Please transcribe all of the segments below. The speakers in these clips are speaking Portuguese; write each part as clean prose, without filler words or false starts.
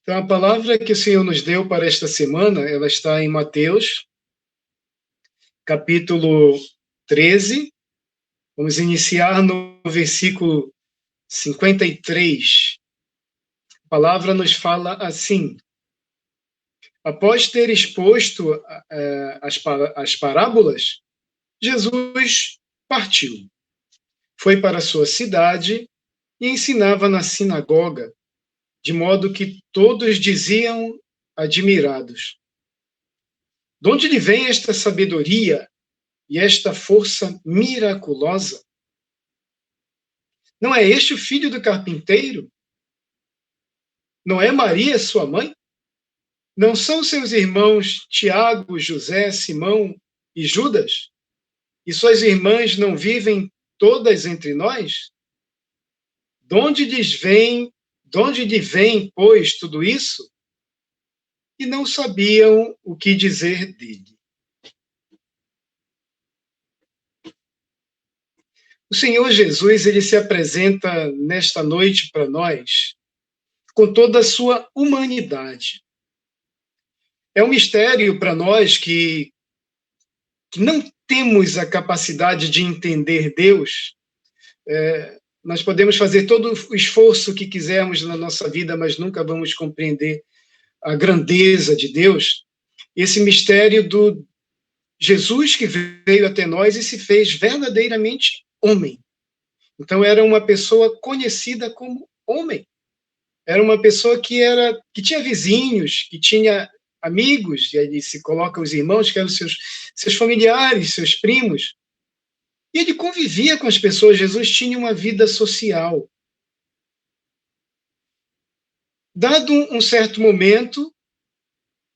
Então, a palavra que o Senhor nos deu para esta semana, ela está em Mateus, capítulo 13. Vamos iniciar no versículo 53. A palavra nos fala assim: após ter exposto as parábolas, Jesus partiu. Foi para sua cidade e ensinava na sinagoga, de modo que todos diziam admirados: de onde lhe vem esta sabedoria e esta força miraculosa? Não é este o filho do carpinteiro? Não é Maria sua mãe? Não são seus irmãos Tiago, José, Simão e Judas? E suas irmãs não vivem todas entre nós? De onde lhe vem, pois, tudo isso? E não sabiam o que dizer dele. O Senhor Jesus, ele se apresenta nesta noite para nós com toda a sua humanidade. É um mistério para nós que não temos a capacidade de entender Deus. Nós podemos fazer todo o esforço que quisermos na nossa vida, mas nunca vamos compreender a grandeza de Deus. Esse mistério do Jesus que veio até nós e se fez verdadeiramente homem. Então, era uma pessoa conhecida como homem. Era uma pessoa que tinha vizinhos, que tinha amigos, e aí se coloca os irmãos, que eram seus familiares, seus primos. E ele convivia com as pessoas. Jesus tinha uma vida social. Dado um certo momento,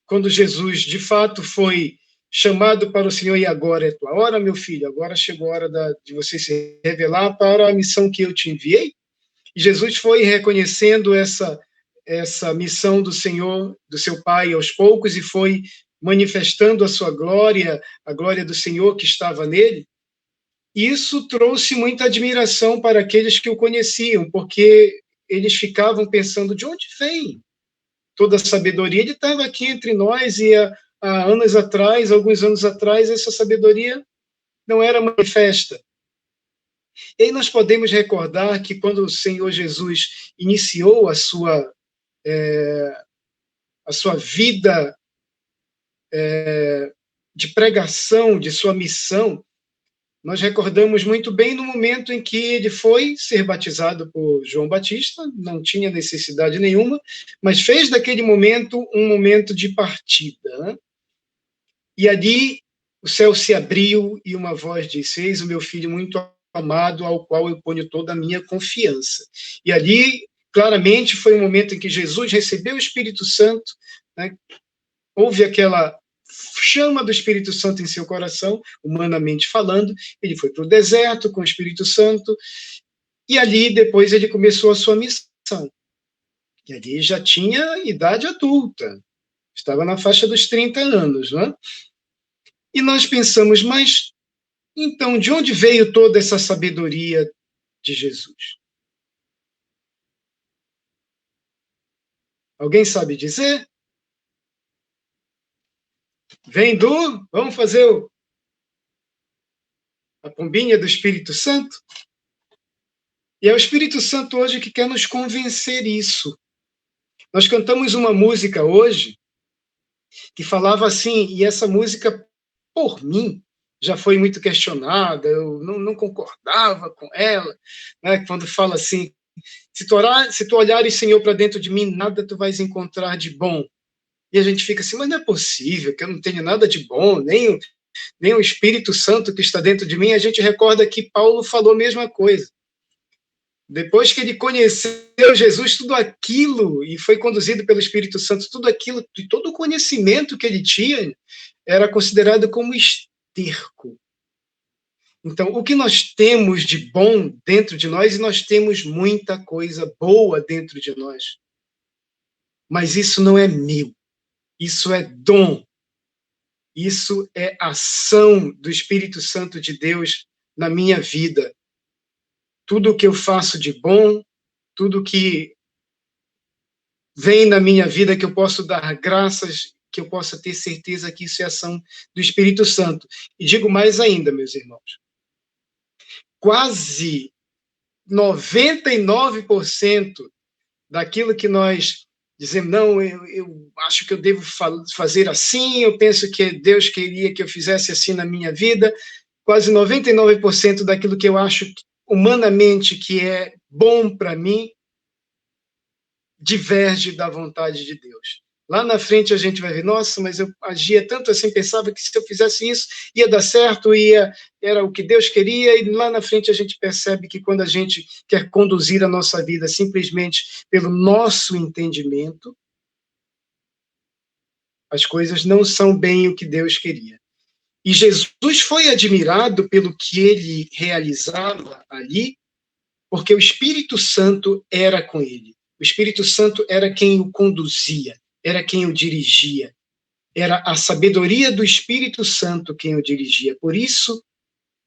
quando Jesus, de fato, foi chamado para o Senhor, e agora é tua hora, meu filho, agora chegou a hora de você se revelar para a missão que eu te enviei. E Jesus foi reconhecendo essa missão do Senhor, do seu Pai, aos poucos, e foi manifestando a sua glória, a glória do Senhor que estava nele. Isso trouxe muita admiração para aqueles que o conheciam, porque eles ficavam pensando: de onde vem toda a sabedoria? Ele estava aqui entre nós e há anos atrás, alguns anos atrás, essa sabedoria não era manifesta. E aí nós podemos recordar que quando o Senhor Jesus iniciou a sua vida de pregação, de sua missão, nós recordamos muito bem no momento em que ele foi ser batizado por João Batista, não tinha necessidade nenhuma, mas fez daquele momento um momento de partida, né? E ali o céu se abriu e uma voz disse: eis o meu filho muito amado, ao qual eu ponho toda a minha confiança. E ali, claramente, foi o momento em que Jesus recebeu o Espírito Santo, né? Houve aquela chama do Espírito Santo em seu coração, humanamente falando. Ele foi para o deserto com o Espírito Santo, e ali depois ele começou a sua missão. E ali já tinha idade adulta, estava na faixa dos 30 anos, né? E nós pensamos: mas então, de onde veio toda essa sabedoria de Jesus? Alguém sabe dizer? Vamos fazer a pombinha do Espírito Santo? E é o Espírito Santo hoje que quer nos convencer isso. Nós cantamos uma música hoje que falava assim, e essa música, por mim, já foi muito questionada, eu não concordava com ela, né? Quando fala assim: se tu olhares, Senhor, para dentro de mim, nada tu vais encontrar de bom. E a gente fica assim: mas não é possível, que eu não tenho nada de bom, nem o Espírito Santo que está dentro de mim. A gente recorda que Paulo falou a mesma coisa. Depois que ele conheceu Jesus, tudo aquilo, e foi conduzido pelo Espírito Santo, tudo aquilo, e todo o conhecimento que ele tinha, era considerado como esterco. Então, o que nós temos de bom dentro de nós, e nós temos muita coisa boa dentro de nós, mas isso não é meu, isso é dom, isso é ação do Espírito Santo de Deus na minha vida. Tudo o que eu faço de bom, tudo que vem na minha vida que eu posso dar graças, que eu possa ter certeza que isso é ação do Espírito Santo. E digo mais ainda, meus irmãos, quase 99% daquilo que nós dizemos, não, eu acho que eu devo fazer assim, eu penso que Deus queria que eu fizesse assim na minha vida, quase 99% daquilo que eu acho humanamente que é bom para mim, diverge da vontade de Deus. Lá na frente a gente vai ver, nossa, mas eu agia tanto assim, pensava que se eu fizesse isso ia dar certo, era o que Deus queria, e lá na frente a gente percebe que quando a gente quer conduzir a nossa vida simplesmente pelo nosso entendimento, as coisas não são bem o que Deus queria. E Jesus foi admirado pelo que ele realizava ali, porque o Espírito Santo era com ele. O Espírito Santo era quem o conduzia, era quem o dirigia. Era a sabedoria do Espírito Santo quem o dirigia. Por isso,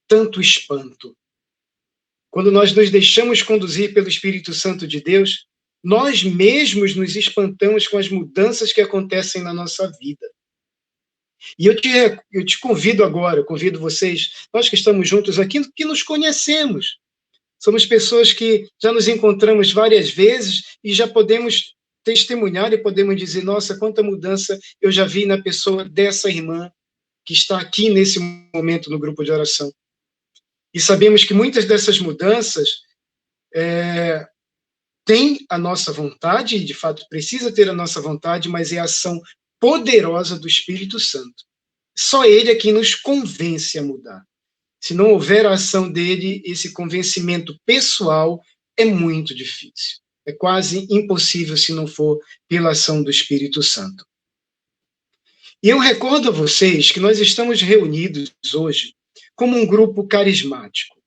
tanto espanto. Quando nós nos deixamos conduzir pelo Espírito Santo de Deus, nós mesmos nos espantamos com as mudanças que acontecem na nossa vida. E eu te convido agora, eu convido vocês, nós que estamos juntos aqui, que nos conhecemos. Somos pessoas que já nos encontramos várias vezes e já podemos testemunhar e podemos dizer, nossa, quanta mudança eu já vi na pessoa dessa irmã que está aqui nesse momento no grupo de oração. E sabemos que muitas dessas mudanças têm a nossa vontade, e de fato precisa ter a nossa vontade, mas é a ação poderosa do Espírito Santo. Só ele é quem nos convence a mudar. Se não houver a ação dele, esse convencimento pessoal é muito difícil. É quase impossível se não for pela ação do Espírito Santo. E eu recordo a vocês que nós estamos reunidos hoje como um grupo carismático.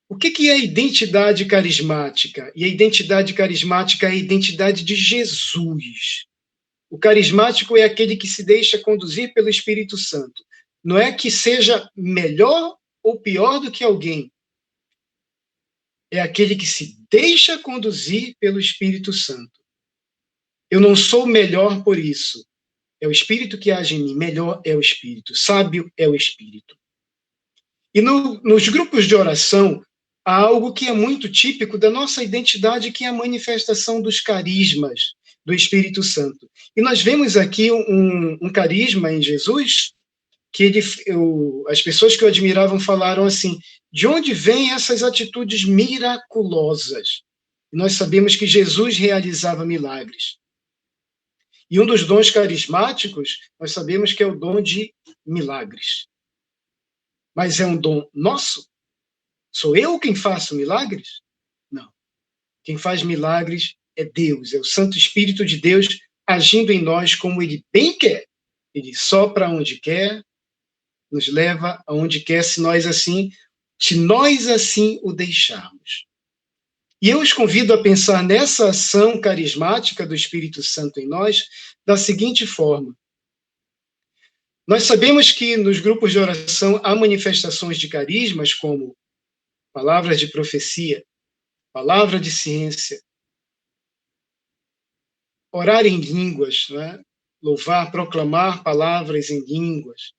O que é a identidade carismática? E a identidade carismática é a identidade de Jesus. O carismático é aquele que se deixa conduzir pelo Espírito Santo. Não é que seja melhor ou pior do que alguém. É aquele que se deixa conduzir pelo Espírito Santo. Eu não sou melhor por isso. É o Espírito que age em mim. Melhor é o Espírito. Sábio é o Espírito. E nos grupos de oração, há algo que é muito típico da nossa identidade, que é a manifestação dos carismas do Espírito Santo. E nós vemos aqui um carisma em Jesus, que as pessoas que o admiravam falaram assim, de onde vêm essas atitudes miraculosas? E nós sabemos que Jesus realizava milagres. E um dos dons carismáticos, nós sabemos que é o dom de milagres. Mas é um dom nosso? Sou eu quem faço milagres? Não. Quem faz milagres é Deus, é o Santo Espírito de Deus agindo em nós como ele bem quer. Ele sopra onde quer, nos leva aonde quer, se nós assim o deixarmos. E eu os convido a pensar nessa ação carismática do Espírito Santo em nós da seguinte forma. Nós sabemos que nos grupos de oração há manifestações de carismas como palavras de profecia, palavra de ciência, orar em línguas, né? Louvar, proclamar palavras em línguas,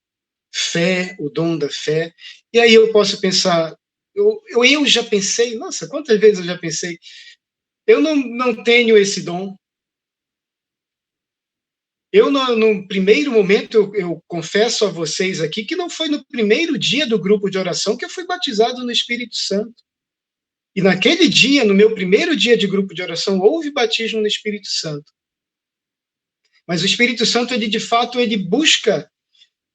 fé, o dom da fé. E aí eu posso pensar, eu já pensei, nossa, quantas vezes eu já pensei, eu não tenho esse dom. Eu, no primeiro momento, eu confesso a vocês aqui que não foi no primeiro dia do grupo de oração que eu fui batizado no Espírito Santo. E naquele dia, no meu primeiro dia de grupo de oração, houve batismo no Espírito Santo. Mas o Espírito Santo, ele de fato, ele busca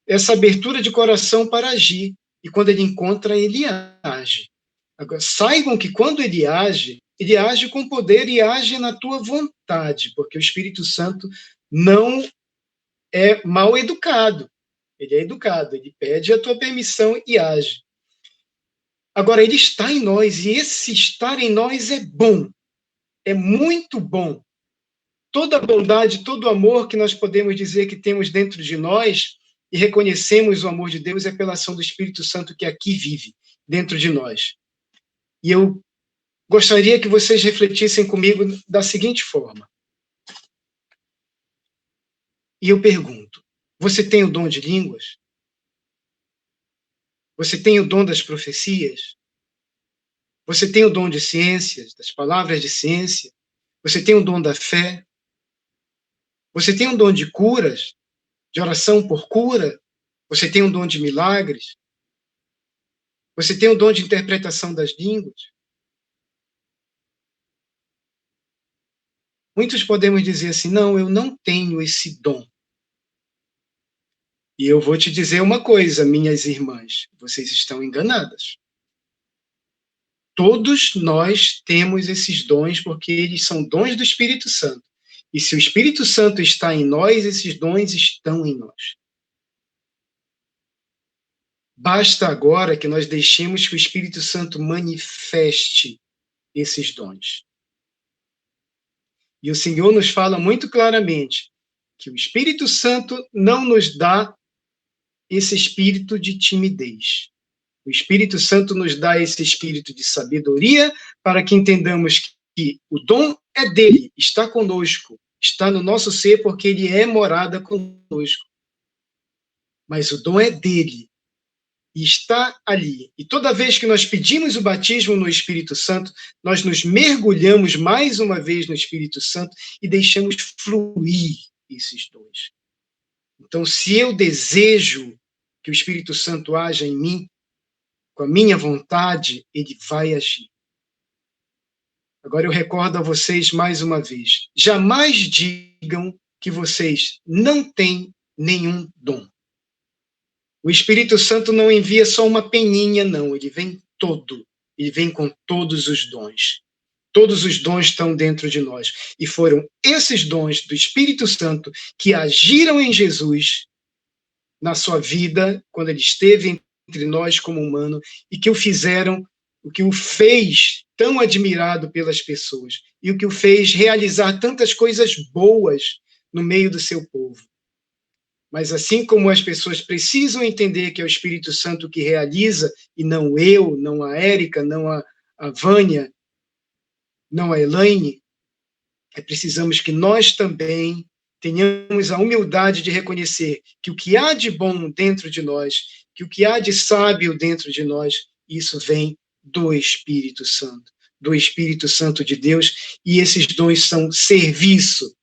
essa abertura de coração para agir. E quando ele encontra, ele age. Agora, saibam que quando ele age com poder e age na tua vontade, porque o Espírito Santo não é mal educado. Ele é educado, ele pede a tua permissão e age. Agora, ele está em nós, e esse estar em nós é bom, é muito bom. Toda a bondade, todo o amor que nós podemos dizer que temos dentro de nós, e reconhecemos o amor de Deus, é pela ação do Espírito Santo que aqui vive, dentro de nós. E eu gostaria que vocês refletissem comigo da seguinte forma. E eu pergunto, você tem o dom de línguas? Você tem o dom das profecias? Você tem o dom de ciências, das palavras de ciência? Você tem o dom da fé? Você tem o dom de curas, de oração por cura? Você tem o dom de milagres? Você tem o dom de interpretação das línguas? Muitos podemos dizer assim, não, eu não tenho esse dom. E eu vou te dizer uma coisa, minhas irmãs, vocês estão enganadas. Todos nós temos esses dons porque eles são dons do Espírito Santo. E se o Espírito Santo está em nós, esses dons estão em nós. Basta agora que nós deixemos que o Espírito Santo manifeste esses dons. E o Senhor nos fala muito claramente que o Espírito Santo não nos dá esse espírito de timidez. O Espírito Santo nos dá esse espírito de sabedoria para que entendamos que o dom é dele, está conosco, está no nosso ser porque ele é morada conosco. Mas o dom é dele e está ali. E toda vez que nós pedimos o batismo no Espírito Santo, nós nos mergulhamos mais uma vez no Espírito Santo e deixamos fluir esses dons. Então, se eu desejo que o Espírito Santo haja em mim, com a minha vontade, ele vai agir. Agora eu recordo a vocês mais uma vez, jamais digam que vocês não têm nenhum dom. O Espírito Santo não envia só uma peninha, não, ele vem todo, ele vem com todos os dons. Todos os dons estão dentro de nós. E foram esses dons do Espírito Santo que agiram em Jesus na sua vida, quando ele esteve entre nós como humano, e que o fizeram, o que o fez tão admirado pelas pessoas, e o que o fez realizar tantas coisas boas no meio do seu povo. Mas assim como as pessoas precisam entender que é o Espírito Santo que realiza, e não eu, não a Érica, não a Vânia, não a Elaine, precisamos que nós também tenhamos a humildade de reconhecer que o que há de bom dentro de nós, que o que há de sábio dentro de nós, isso vem do Espírito Santo de Deus, e esses dons são serviço.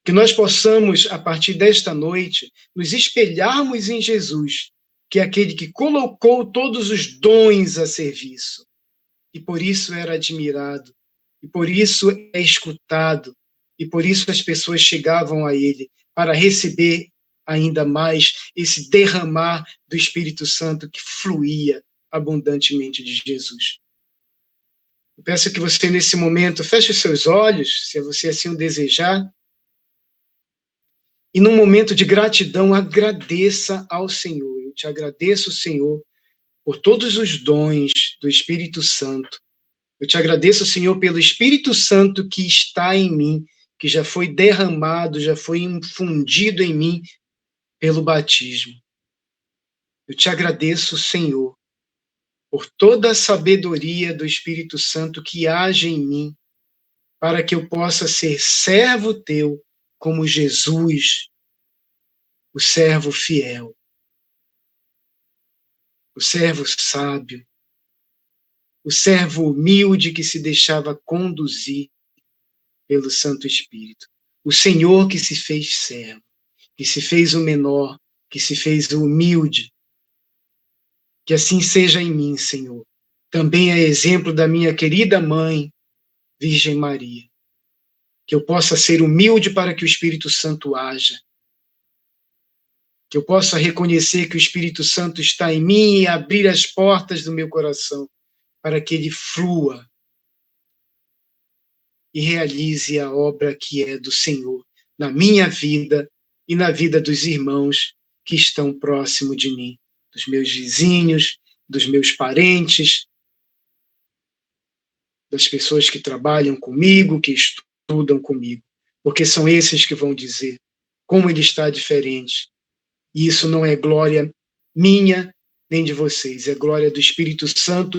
Que nós possamos, a partir desta noite, nos espelharmos em Jesus, que é aquele que colocou todos os dons a serviço, e por isso era admirado, e por isso é escutado, e por isso as pessoas chegavam a ele, para receber ainda mais esse derramar do Espírito Santo que fluía abundantemente de Jesus. Eu peço que você, nesse momento, feche os seus olhos, se você assim o desejar, e num momento de gratidão, agradeça ao Senhor. Eu te agradeço, Senhor, por todos os dons do Espírito Santo. Eu te agradeço, Senhor, pelo Espírito Santo que está em mim, que já foi derramado, já foi infundido em mim pelo batismo. Eu te agradeço, Senhor, por toda a sabedoria do Espírito Santo que age em mim, para que eu possa ser servo teu, como Jesus, o servo fiel, o servo sábio, o servo humilde que se deixava conduzir pelo Santo Espírito. O Senhor que se fez servo, que se fez o menor, que se fez o humilde. Que assim seja em mim, Senhor. Também é exemplo da minha querida mãe, Virgem Maria. Que eu possa ser humilde para que o Espírito Santo haja. Que eu possa reconhecer que o Espírito Santo está em mim e abrir as portas do meu coração para que ele flua e realize a obra que é do Senhor na minha vida e na vida dos irmãos que estão próximo de mim, dos meus vizinhos, dos meus parentes, das pessoas que trabalham comigo, que estudam comigo, porque são esses que vão dizer como ele está diferente. E isso não é glória minha nem de vocês, é glória do Espírito Santo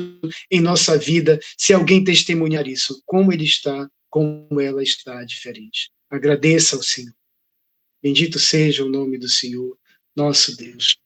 em nossa vida, se alguém testemunhar isso, como ele está, como ela está diferente. Agradeça ao Senhor. Bendito seja o nome do Senhor, nosso Deus.